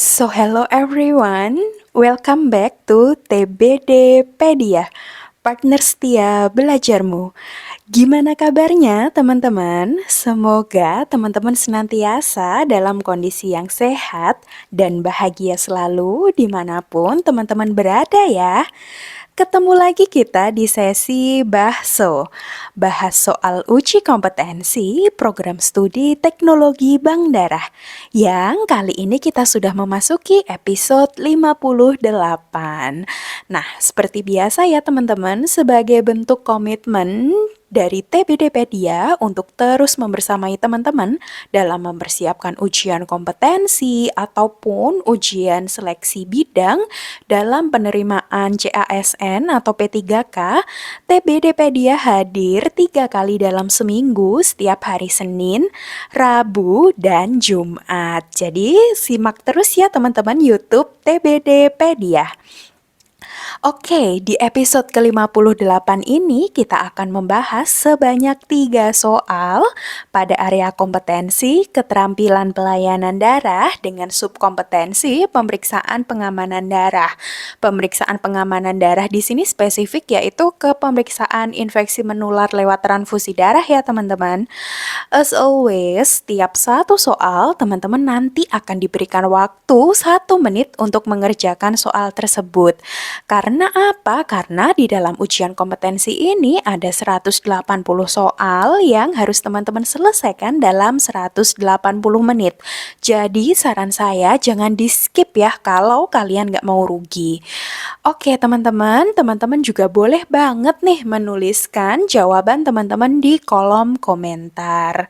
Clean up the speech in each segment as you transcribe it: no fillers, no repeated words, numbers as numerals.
Hello everyone, welcome back to TBDpedia, partner setia belajarmu. Gimana kabarnya teman-teman? Semoga teman-teman senantiasa dalam kondisi yang sehat dan bahagia selalu dimanapun teman-teman berada ya. Ketemu lagi kita di sesi Bahso, bahas soal uji kompetensi program studi teknologi Bank Darah, yang kali ini kita sudah memasuki episode 58. Nah, seperti biasa ya teman-teman, sebagai bentuk komitmen dari TBDpedia untuk terus membersamai teman-teman dalam mempersiapkan ujian kompetensi ataupun ujian seleksi bidang dalam penerimaan CASN atau P3K, TBDpedia hadir 3 kali dalam seminggu setiap hari Senin, Rabu, dan Jumat. Jadi simak terus ya teman-teman YouTube TBDpedia. Oke, di episode ke-58 ini kita akan membahas sebanyak 3 soal pada area kompetensi keterampilan pelayanan darah dengan subkompetensi pemeriksaan pengamanan darah. Pemeriksaan pengamanan darah di sini spesifik yaitu ke pemeriksaan infeksi menular lewat transfusi darah ya teman-teman. As always, setiap satu soal teman-teman nanti akan diberikan waktu 1 menit untuk mengerjakan soal tersebut. Karena apa? Karena di dalam ujian kompetensi ini ada 180 soal yang harus teman-teman selesaikan dalam 180 menit. Jadi saran saya jangan di skip ya kalau kalian nggak mau rugi. Oke teman-teman juga boleh banget nih menuliskan jawaban teman-teman di kolom komentar.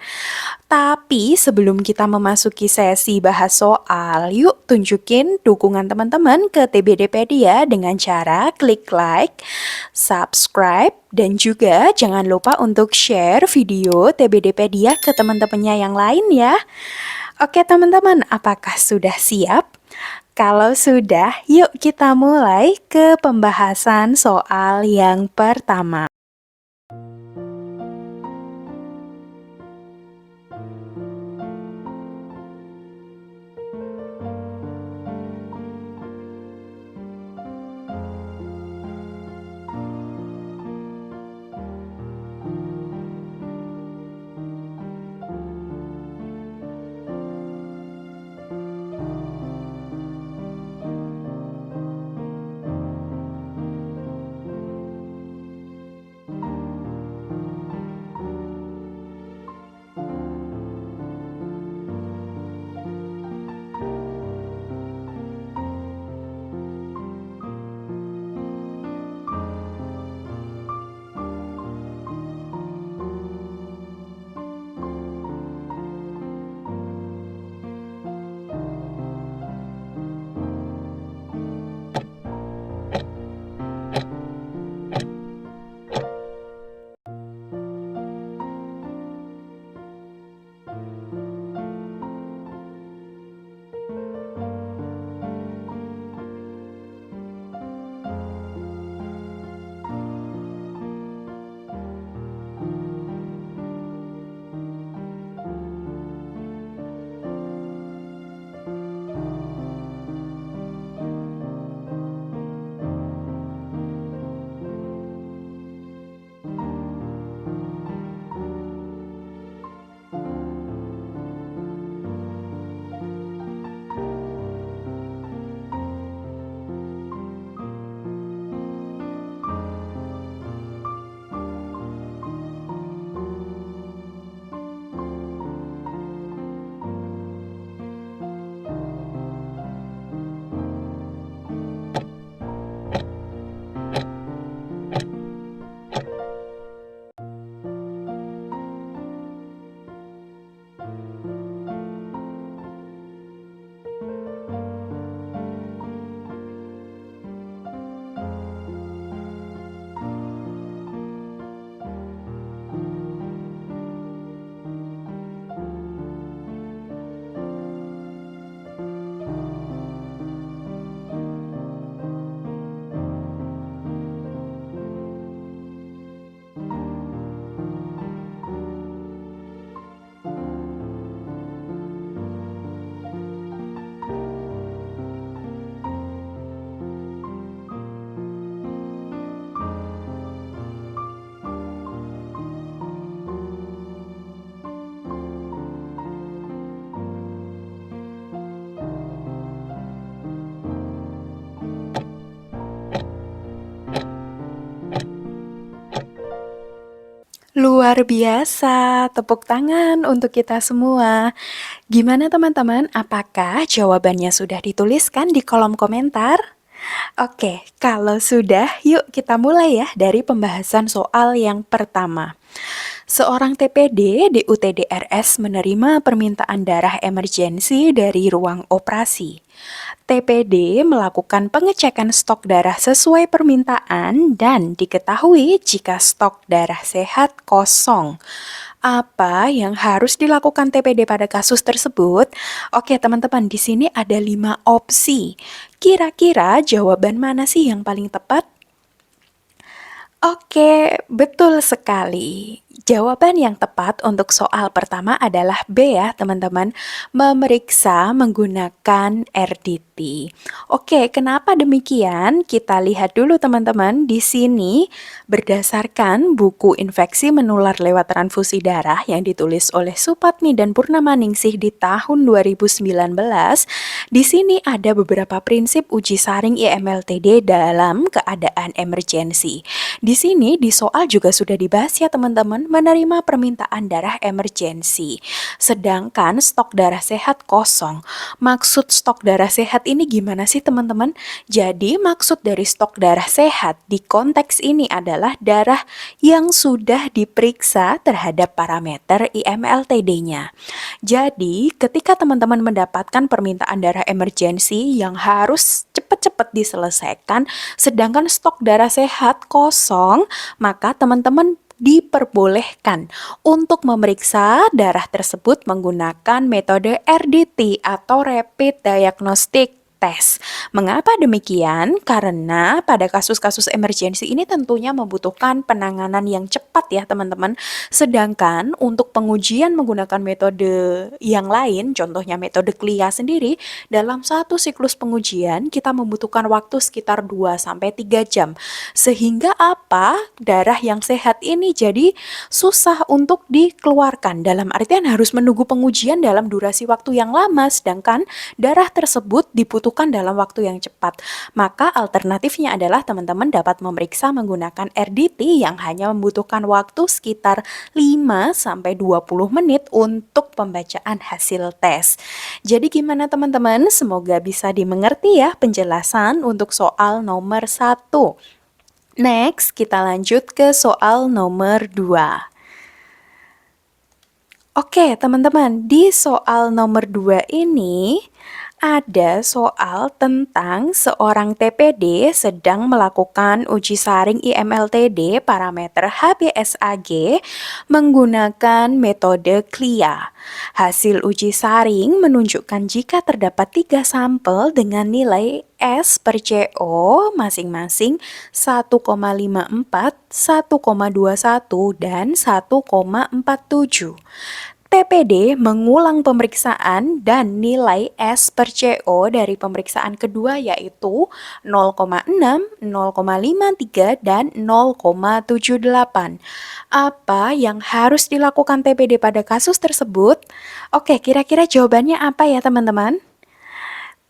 Tapi sebelum kita memasuki sesi bahas soal, yuk tunjukin dukungan teman-teman ke TBDpedia dengan cara klik like, subscribe, dan juga jangan lupa untuk share video TBDpedia ke teman-temannya yang lain ya. Oke teman-teman, apakah sudah siap? Kalau sudah, yuk kita mulai ke pembahasan soal yang pertama. Luar biasa, tepuk tangan untuk kita semua. Gimana teman-teman, apakah jawabannya sudah dituliskan di kolom komentar? Oke, kalau sudah, yuk kita mulai ya dari pembahasan soal yang pertama. Seorang TPD di UTDRS menerima permintaan darah emergensi dari ruang operasi. TPD melakukan pengecekan stok darah sesuai permintaan dan diketahui jika stok darah sehat kosong. Apa yang harus dilakukan TPD pada kasus tersebut? Oke, teman-teman, di sini ada 5 opsi. Kira-kira jawaban mana sih yang paling tepat? Oke, betul sekali. Jawaban yang tepat untuk soal pertama adalah B ya, teman-teman. Memeriksa menggunakan RDT. Oke, kenapa demikian? Kita lihat dulu teman-teman. Di sini berdasarkan buku Infeksi Menular Lewat Transfusi Darah yang ditulis oleh Supatmi dan Purnamaningsih di tahun 2019, di sini ada beberapa prinsip uji saring IMLTD dalam keadaan emergensi. Di sini di soal juga sudah dibahas ya teman-teman, menerima permintaan darah emergensi. Sedangkan stok darah sehat kosong. Maksud stok darah sehat ini gimana sih teman-teman? Jadi maksud dari stok darah sehat di konteks ini adalah darah yang sudah diperiksa terhadap parameter IMLTD-nya. Jadi ketika teman-teman mendapatkan permintaan darah emergensi yang harus cepat-cepat diselesaikan, sedangkan stok darah sehat kosong, maka teman-teman diperbolehkan untuk memeriksa darah tersebut menggunakan metode RDT atau Rapid Diagnostic Test. Mengapa demikian? Karena pada kasus-kasus emergensi ini tentunya membutuhkan penanganan yang cepat ya teman-teman. Sedangkan untuk pengujian menggunakan metode yang lain, contohnya metode CLIA sendiri, dalam satu siklus pengujian kita membutuhkan waktu sekitar 2-3 jam. Sehingga apa? Darah yang sehat ini jadi susah untuk dikeluarkan. Dalam artian harus menunggu pengujian dalam durasi waktu yang lama, sedangkan darah tersebut dibutuhkan dalam waktu yang cepat. Maka alternatifnya adalah teman-teman dapat memeriksa menggunakan RDT yang hanya membutuhkan waktu sekitar 5-20 menit untuk pembacaan hasil tes. Jadi gimana teman-teman? Semoga bisa dimengerti ya penjelasan untuk soal nomor 1. Next, kita lanjut ke soal nomor 2. Oke, teman-teman, di soal nomor 2 ini ada soal tentang seorang TPD sedang melakukan uji saring IMLTD parameter HbSAg menggunakan metode CLIA. Hasil uji saring menunjukkan jika terdapat 3 sampel dengan nilai S per CO masing-masing 1,54, 1,21, dan 1,47. TPD mengulang pemeriksaan dan nilai S per CO dari pemeriksaan kedua yaitu 0,6, 0,53, dan 0,78. Apa yang harus dilakukan TPD pada kasus tersebut? Oke, kira-kira jawabannya apa ya teman-teman?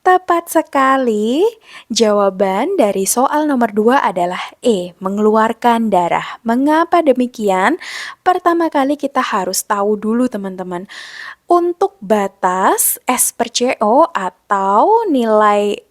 Tepat sekali. Jawaban dari soal nomor 2 adalah E, mengeluarkan darah. Mengapa demikian? Pertama kali kita harus tahu dulu teman-teman. Untuk batas S per CO atau nilai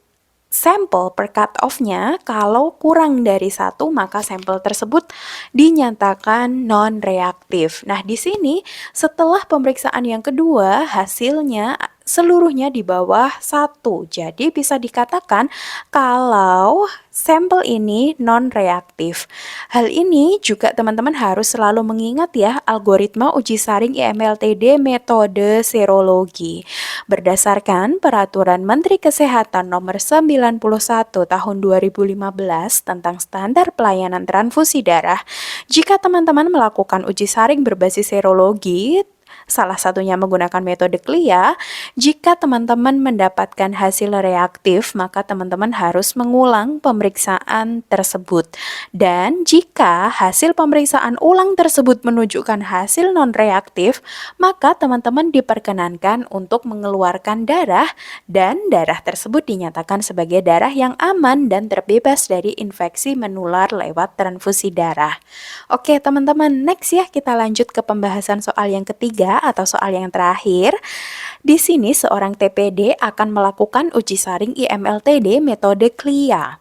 sampel per cut off-nya, kalau kurang dari 1 maka sampel tersebut dinyatakan non-reaktif. Nah, di sini setelah pemeriksaan yang kedua hasilnya seluruhnya di bawah 1. Jadi bisa dikatakan kalau sampel ini non-reaktif. Hal ini juga teman-teman harus selalu mengingat ya algoritma uji saring IMLTD metode serologi. Berdasarkan Peraturan Menteri Kesehatan Nomor 91 Tahun 2015 tentang standar pelayanan transfusi darah, jika teman-teman melakukan uji saring berbasis serologi, Salah satunya menggunakan metode CLIA. Jika teman-teman mendapatkan hasil reaktif, maka teman-teman harus mengulang pemeriksaan tersebut. Dan jika hasil pemeriksaan ulang tersebut menunjukkan hasil non-reaktif, maka teman-teman diperkenankan untuk mengeluarkan darah dan darah tersebut dinyatakan sebagai darah yang aman dan terbebas dari infeksi menular lewat transfusi darah. Oke teman-teman, next ya kita lanjut ke pembahasan soal yang ketiga atau soal yang terakhir. Di sini seorang TPD akan melakukan uji saring IMLTD metode CLIA.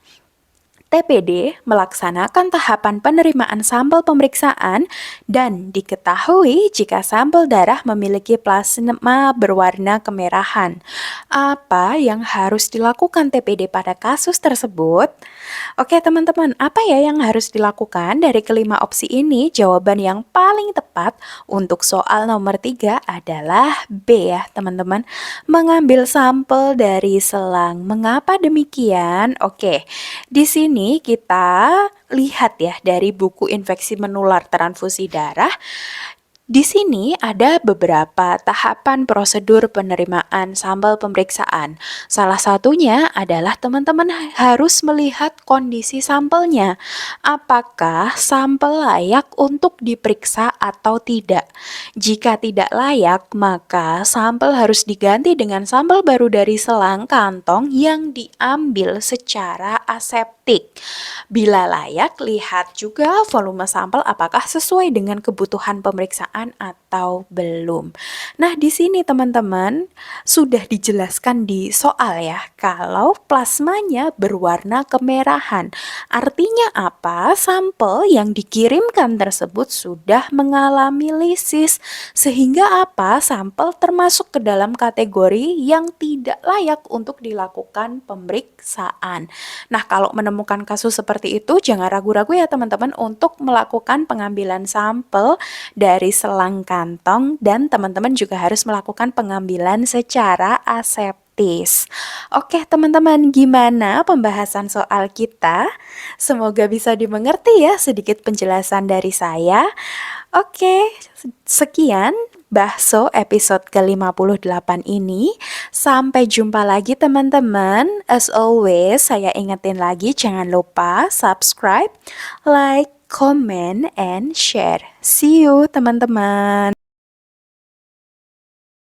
TPD melaksanakan tahapan penerimaan sampel pemeriksaan dan diketahui jika sampel darah memiliki plasma berwarna kemerahan. Apa yang harus dilakukan TPD pada kasus tersebut? Oke teman-teman, apa ya yang harus dilakukan dari kelima opsi ini? Jawaban yang paling tepat untuk soal nomor 3 adalah B ya teman-teman. Mengambil sampel dari selang. Mengapa demikian? Oke, di sini kita lihat ya dari buku infeksi menular transfusi darah. Di sini ada beberapa tahapan prosedur penerimaan sampel pemeriksaan. Salah satunya adalah teman-teman harus melihat kondisi sampelnya. Apakah sampel layak untuk diperiksa atau tidak? Jika tidak layak, maka sampel harus diganti dengan sampel baru dari selang kantong yang diambil secara aseptik. Bila layak, lihat juga volume sampel apakah sesuai dengan kebutuhan pemeriksaan atau belum. Nah, di sini teman-teman sudah dijelaskan di soal ya, kalau plasmanya berwarna kemerahan. Artinya apa? Sampel yang dikirimkan tersebut sudah mengalami lisis, sehingga apa? Sampel termasuk ke dalam kategori yang tidak layak untuk dilakukan pemeriksaan. Nah, kalau menemukan kasus seperti itu, jangan ragu-ragu ya teman-teman untuk melakukan pengambilan sampel dari selang kantong dan teman-teman juga harus melakukan pengambilan secara aseptis. Oke teman-teman, gimana pembahasan soal kita? Semoga bisa dimengerti ya sedikit penjelasan dari saya. Oke, sekian Bakso episode ke-58 ini. Sampai jumpa lagi teman-teman. As always, saya ingetin lagi jangan lupa subscribe, like, comment, and share. See you teman-teman.